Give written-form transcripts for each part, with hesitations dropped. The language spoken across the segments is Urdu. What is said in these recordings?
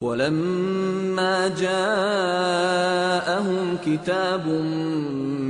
وَلَمَّا جَاءَهُمْ كِتَابٌ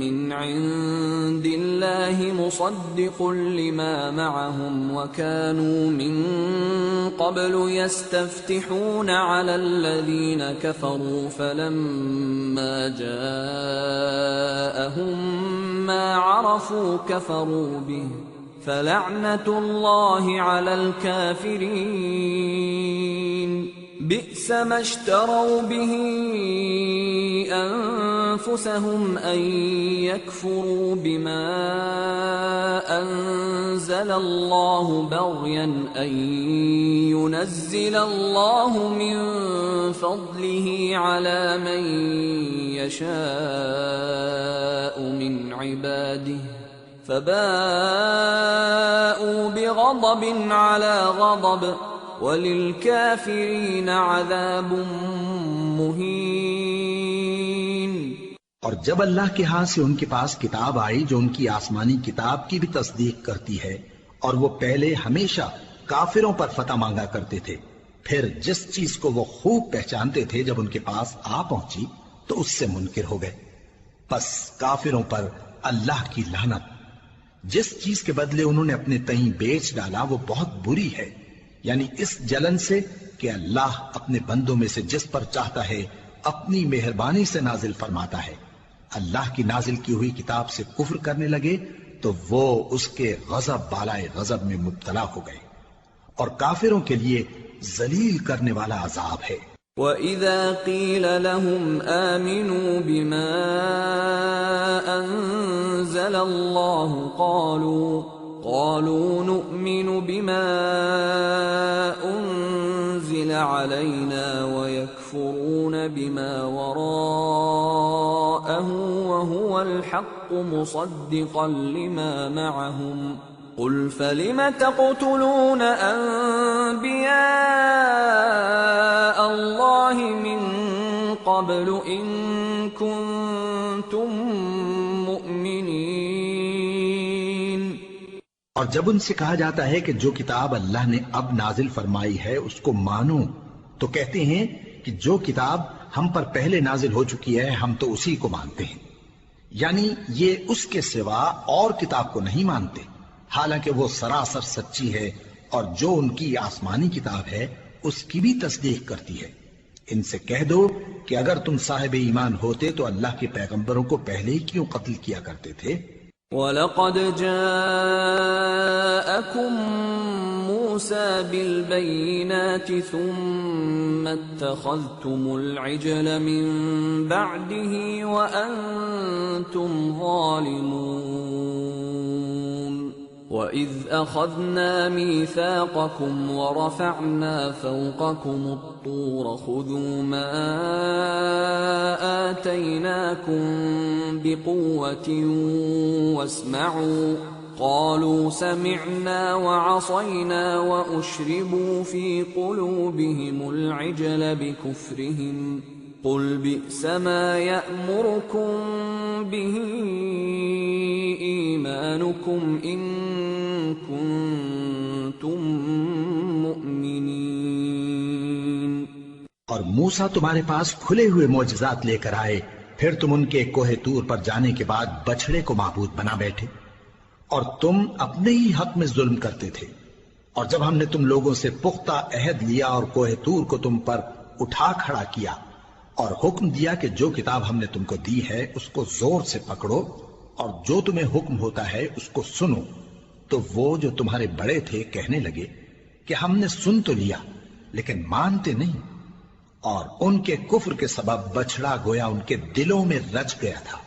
مِّنْ عِندِ اللَّهِ مُصَدِّقٌ لِّمَا مَعَهُمْ وَكَانُوا مِن قَبْلُ يَسْتَفْتِحُونَ عَلَى الَّذِينَ كَفَرُوا فَلَمَّا جَاءَهُم مَّا عَرَفُوا كَفَرُوا بِهِ فَلَعْنَةُ اللَّهِ عَلَى الْكَافِرِينَ بئس ما اشتروا به أنفسهم أن يكفروا بما أنزل الله بغيا أن ينزل الله من فضله على من يشاء من عباده فباءوا بغضب على غضب وَلِلْكَافِرِينَ عَذَابٌ مُّهِينٌ۔ اور جب اللہ کے ہاں سے ان کے پاس کتاب آئی جو ان کی آسمانی کتاب کی بھی تصدیق کرتی ہے، اور وہ پہلے ہمیشہ کافروں پر فتح مانگا کرتے تھے، پھر جس چیز کو وہ خوب پہچانتے تھے جب ان کے پاس آ پہنچی تو اس سے منکر ہو گئے۔ پس کافروں پر اللہ کی لعنت۔ جس چیز کے بدلے انہوں نے اپنے تئیں بیچ ڈالا وہ بہت بری ہے، یعنی اس جلن سے کہ اللہ اپنے بندوں میں سے جس پر چاہتا ہے اپنی مہربانی سے نازل فرماتا ہے۔ اللہ کی نازل کی ہوئی کتاب سے کفر کرنے لگے تو وہ اس کے غضب بالائے غضب میں مبتلا ہو گئے، اور کافروں کے لیے ذلیل کرنے والا عذاب ہے۔ وَإِذَا قِيلَ لَهُمْ آمِنُوا بِمَا أَنزَلَ اللَّهُ قالوا نؤمن بما أنزل علينا ويكفرون بما وراءه وهو الحق مصدقا لما معهم قل فلم تقتلون أنبياء الله من قبل إن كنتم مؤمنين۔ اور جب ان سے کہا جاتا ہے کہ جو کتاب اللہ نے اب نازل فرمائی ہے اس کو مانو، تو کہتے ہیں کہ جو کتاب ہم پر پہلے نازل ہو چکی ہے ہم تو اسی کو مانتے ہیں، یعنی یہ اس کے سوا اور کتاب کو نہیں مانتے، حالانکہ وہ سراسر سچی ہے، اور جو ان کی آسمانی کتاب ہے اس کی بھی تصدیق کرتی ہے۔ ان سے کہہ دو کہ اگر تم صاحب ایمان ہوتے تو اللہ کے پیغمبروں کو پہلے ہی کیوں قتل کیا کرتے تھے؟ وَلَقَدْ جَاءَكُم مُّوسَىٰ بِالْبَيِّنَاتِ ثُمَّ اتَّخَذْتُمُ الْعِجْلَ مِن بَعْدِهِ وَأَنتُمْ ظَالِمُونَ وَإِذْ أَخَذْنَا مِيثَاقَكُمْ وَرَفَعْنَا فَوْقَكُمُ الطُّورَ خُذُوا مَا آتَيْنَاكُمْ بِقُوَّةٍ وَاسْمَعُوا قَالُوا سَمِعْنَا وَعَصَيْنَا وَأُشْرِبُوا فِي قُلُوبِهِمُ الْعِجْلَ بِكُفْرِهِمْ قُلْ بِئْسَ مَا يَأْمُرُكُمْ بِهِ إِيمَانُكُمْ إِن كُنتُم مُّؤْمِنِينَ۔ اور موسیٰ تمہارے پاس کھلے ہوئے معجزات لے کر آئے، پھر تم ان کے کوہ طور پر جانے کے بعد بچڑے کو معبود بنا بیٹھے، اور تم اپنے ہی حق میں ظلم کرتے تھے۔ اور جب ہم نے تم لوگوں سے پختہ عہد لیا اور کوہ طور کو تم پر اٹھا کھڑا کیا اور حکم دیا کہ جو کتاب ہم نے تم کو دی ہے اس کو زور سے پکڑو اور جو تمہیں حکم ہوتا ہے اس کو سنو، تو وہ جو تمہارے بڑے تھے کہنے لگے کہ ہم نے سن تو لیا لیکن مانتے نہیں، اور ان کے کفر کے سبب بچڑا گویا ان کے دلوں میں رچ گیا تھا۔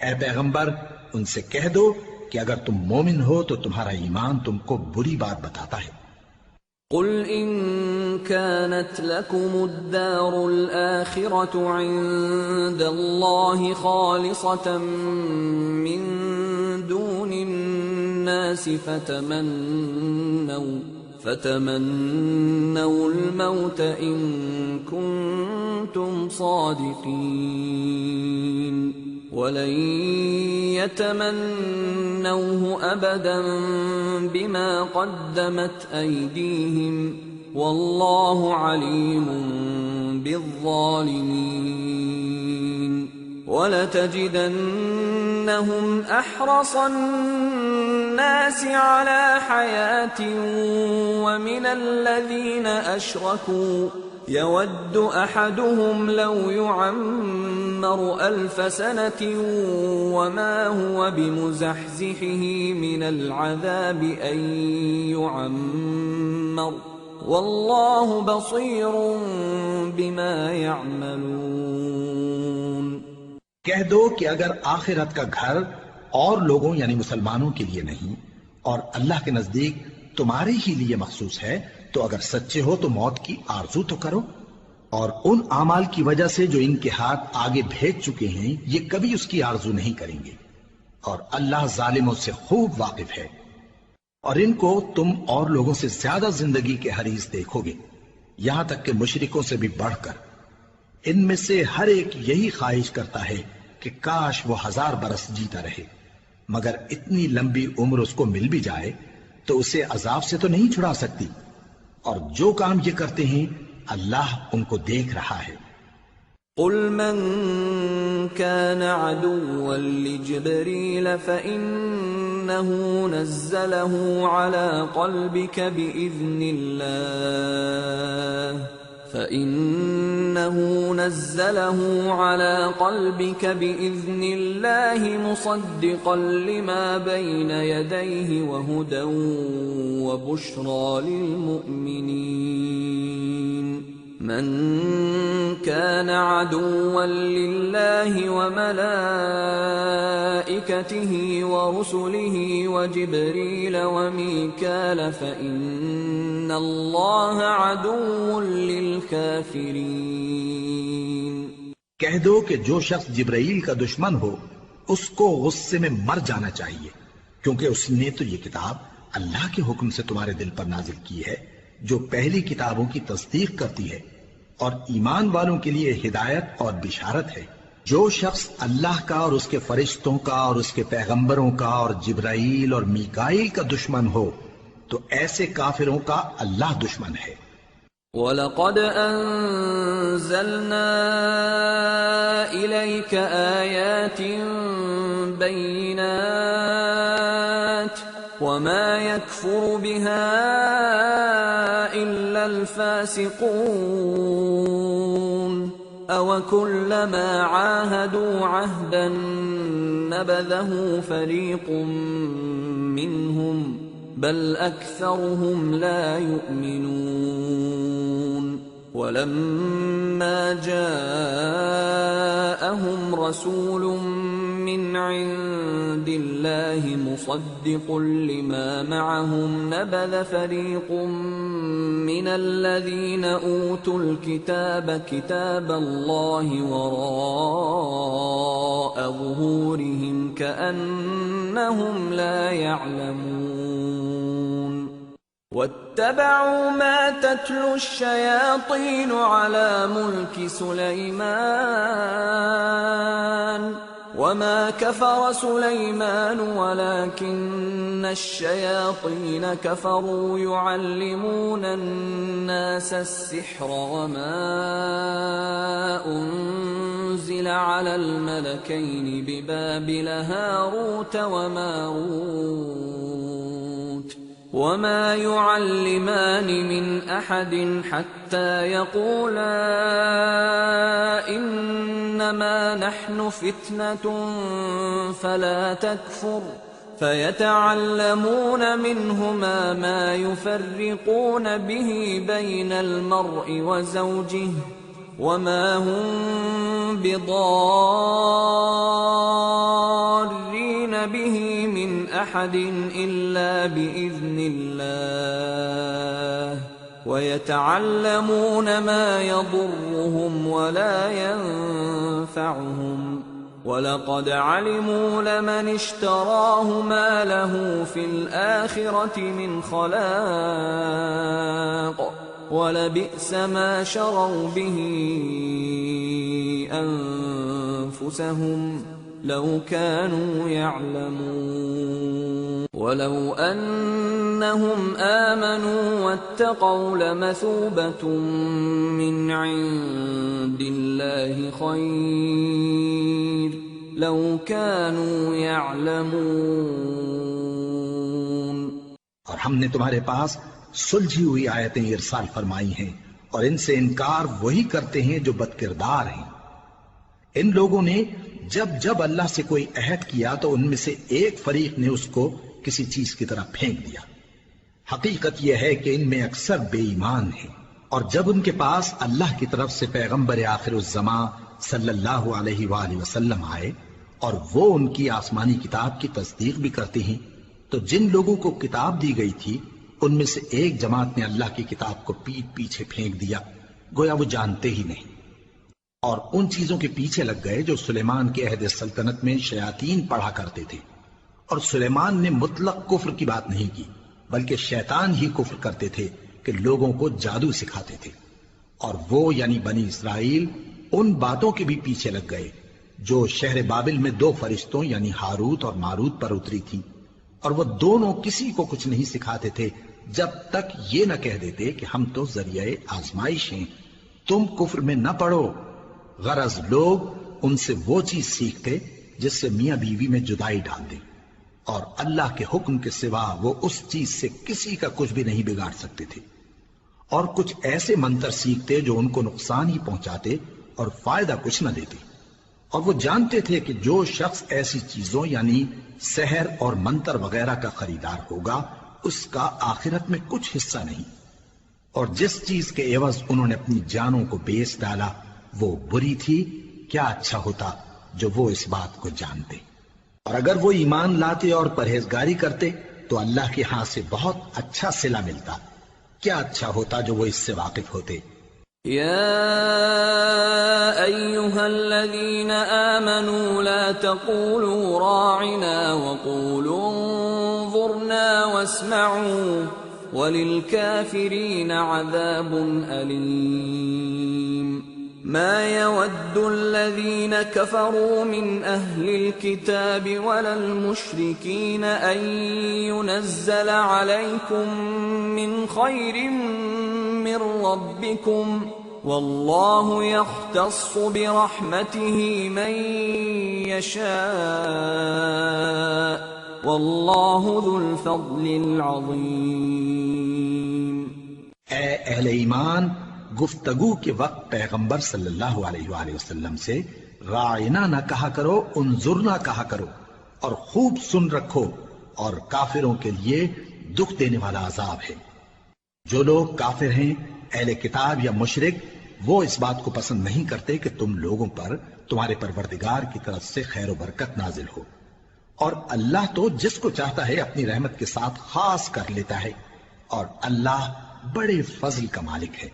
اے پیغمبر ان سے کہہ دو کہ اگر تم مومن ہو تو تمہارا ایمان تم کو بری بات بتاتا ہے۔ قل إن كانت لكم الدار الآخرة عند الله خالصة من دون الناس فتمنوا الموت إن كنتم صادقين ولن يتمنوه أبدا بما قدمت أيديهم والله عليم الظالمين وَلَتَجِدَنَّهُمْ أَحْرَصَ النَّاسِ عَلَى حَيَاةٍ وَمِنَ الَّذِينَ أَشْرَكُوا يَوَدُّ أَحَدُهُمْ لَوْ يُعَمَّرُ 1000 سَنَةٍ وَمَا هُوَ بِمُزَحْزِحِهِ مِنَ الْعَذَابِ أَن يُعَمَّرَ وَاللَّهُ بَصِيرٌ بِمَا يَعْمَلُونَ۔ کہہ دو کہ اگر آخرت کا گھر اور لوگوں یعنی مسلمانوں کے لیے نہیں اور اللہ کے نزدیک تمہارے ہی لیے مخصوص ہے تو اگر سچے ہو تو موت کی آرزو تو کرو، اور ان اعمال کی وجہ سے جو ان کے ہاتھ آگے بھیج چکے ہیں یہ کبھی اس کی آرزو نہیں کریں گے، اور اللہ ظالموں سے خوب واقف ہے۔ اور ان کو تم اور لوگوں سے زیادہ زندگی کے حریص دیکھو گے، یہاں تک کہ مشرکوں سے بھی بڑھ کر۔ ان میں سے ہر ایک یہی خواہش کرتا ہے کہ کاش وہ 1000 برس جیتا رہے، مگر اتنی لمبی عمر اس کو مل بھی جائے تو اسے عذاب سے تو نہیں چھڑا سکتی، اور جو کام یہ کرتے ہیں اللہ ان کو دیکھ رہا ہے۔ قل من كان عدوا لجبريل فإنه نزله على قلبك بإذن الله مصدقا لما بين يديه وهدى وبشرى للمؤمنين من كان عدوا لله وملائكته ورسله وجبريل وميكال فإن الله عدو للكافرين۔ کہہ دو کہ جو شخص جبرائیل کا دشمن ہو اس کو غصے میں مر جانا چاہیے، کیونکہ اس نے تو یہ کتاب اللہ کے حکم سے تمہارے دل پر نازل کی ہے جو پہلی کتابوں کی تصدیق کرتی ہے، اور ایمان والوں کے لیے ہدایت اور بشارت ہے۔ جو شخص اللہ کا اور اس کے فرشتوں کا اور اس کے پیغمبروں کا اور جبرائیل اور میکائیل کا دشمن ہو تو ایسے کافروں کا اللہ دشمن ہے۔ وَلَقَدْ أَنزَلْنَا إِلَيْكَ آيَاتٍ بَيِّنَاتٍ وَمَا يَكْفُرُ بِهَا إِلَّا الْفَاسِقُونَ أَوَكُلَّمَا عَاهَدُوا عَهْدًا نَبَذَهُ فَرِيقٌ مِّنْهُمْ بل أكثرهم لا يؤمنون ولما جاءهم رسول من عند الله مصدق لما معهم نبذ فريق من الذين أوتوا الكتاب كتاب الله وراء ظهورهم كأنهم لا يعلمون واتبعوا ما تتلو الشياطين على ملك سليمان وما كفر سليمان ولكن الشياطين كفروا يعلمون الناس السحر وما أنزل على الملكين ببابل هاروت وماروت وما يعلمان من أحد حتى يقولا إنما نحن فتنة فلا تكفر فيتعلمون منهما ما يفرقون به بين المرء وزوجه وما هم بضارين به من أحد إلا بإذن الله ويتعلمون ما يضرهم ولا ينفعهم وَلَقَدْ عَلِمُوا لَمَنِ اشْتَرَاهُ مَا لَهُ فِي الْآخِرَةِ مِنْ خَلَاقٍ وَلَبِئْسَ مَا شَرَوْا بِهِ أَنفُسَهُمْ لَوْ كَانُوا يَعْلَمُونَ وَلَوْ أَنَّهُمْ آمَنُوا وَاتَّقَوْا لَمَثُوبَةٌ مِّنْ عِندِ خير لو كانوا يعلمون. اور ہم نے تمہارے پاس سلجھی ہوئی آیتیں ارسال فرمائی ہیں اور ان سے انکار وہی کرتے ہیں جو بد کردار ہیں. ان لوگوں نے جب جب اللہ سے کوئی عہد کیا تو ان میں سے ایک فریق نے اس کو کسی چیز کی طرح پھینک دیا. حقیقت یہ ہے کہ ان میں اکثر بے ایمان ہیں. اور جب ان کے پاس اللہ کی طرف سے پیغمبر آخر الزماں صلی اللہ علیہ وآلہ وسلم آئے اور وہ ان کی آسمانی کتاب کی تصدیق بھی کرتے ہیں تو جن لوگوں کو کتاب دی گئی تھی ان میں سے ایک جماعت نے اللہ کی کتاب کو پیٹ پیچھے پھینک دیا گویا وہ جانتے ہی نہیں، اور ان چیزوں کے پیچھے لگ گئے جو سلیمان کے عہد سلطنت میں شیاطین پڑھا کرتے تھے. اور سلیمان نے مطلق کفر کی بات نہیں کی بلکہ شیطان ہی کفر کرتے تھے کہ لوگوں کو جادو سکھاتے تھے. اور وہ یعنی بنی اسرائیل ان باتوں کے بھی پیچھے لگ گئے جو شہر بابل میں 2 فرشتوں یعنی ہاروت اور ماروت پر اتری تھی، اور وہ دونوں کسی کو کچھ نہیں سکھاتے تھے جب تک یہ نہ کہہ دیتے کہ ہم تو ذریعہ آزمائش ہیں، تم کفر میں نہ پڑو. غرض لوگ ان سے وہ چیز سیکھتے جس سے میاں بیوی میں جدائی ڈال دیں، اور اللہ کے حکم کے سوا وہ اس چیز سے کسی کا کچھ بھی نہیں بگاڑ سکتے تھے. اور کچھ ایسے منتر سیکھتے جو ان کو نقصان ہی پہنچاتے اور فائدہ کچھ نہ دیتے. اور وہ جانتے تھے کہ جو شخص ایسی چیزوں یعنی سحر اور منتر وغیرہ کا خریدار ہوگا اس کا آخرت میں کچھ حصہ نہیں. اور جس چیز کے عوض انہوں نے اپنی جانوں کو بیچ ڈالا وہ بری تھی. کیا اچھا ہوتا جو وہ اس بات کو جانتے. اور اگر وہ ایمان لاتے اور پرہیزگاری کرتے تو اللہ کے ہاں سے بہت اچھا صلہ ملتا. کیا اچھا ہوتا جو وہ اس سے واقف ہوتے. يا أيها الذين آمنوا لا تقولوا راعنا وقولوا انظرنا واسمعوا وللكافرين عذاب أليم. ما يود الذين كفروا من أهل الكتاب ولا المشركين أن ينزل عليكم من خير من ربكم والله يختص برحمته من يشاء والله ذو الفضل العظيم. اے اہل ایمان، گفتگو کے وقت پیغمبر صلی اللہ علیہ وآلہ وسلم سے راعنا نہ کہا کرو، انظرنا کہا کرو، اور خوب سن رکھو. اور کافروں کے لیے دکھ دینے والا عذاب ہے. جو لوگ کافر ہیں اہل کتاب یا مشرک وہ اس بات کو پسند نہیں کرتے کہ تم لوگوں پر تمہارے پروردگار کی طرف سے خیر و برکت نازل ہو، اور اللہ تو جس کو چاہتا ہے اپنی رحمت کے ساتھ خاص کر لیتا ہے، اور اللہ بڑے فضل کا مالک ہے.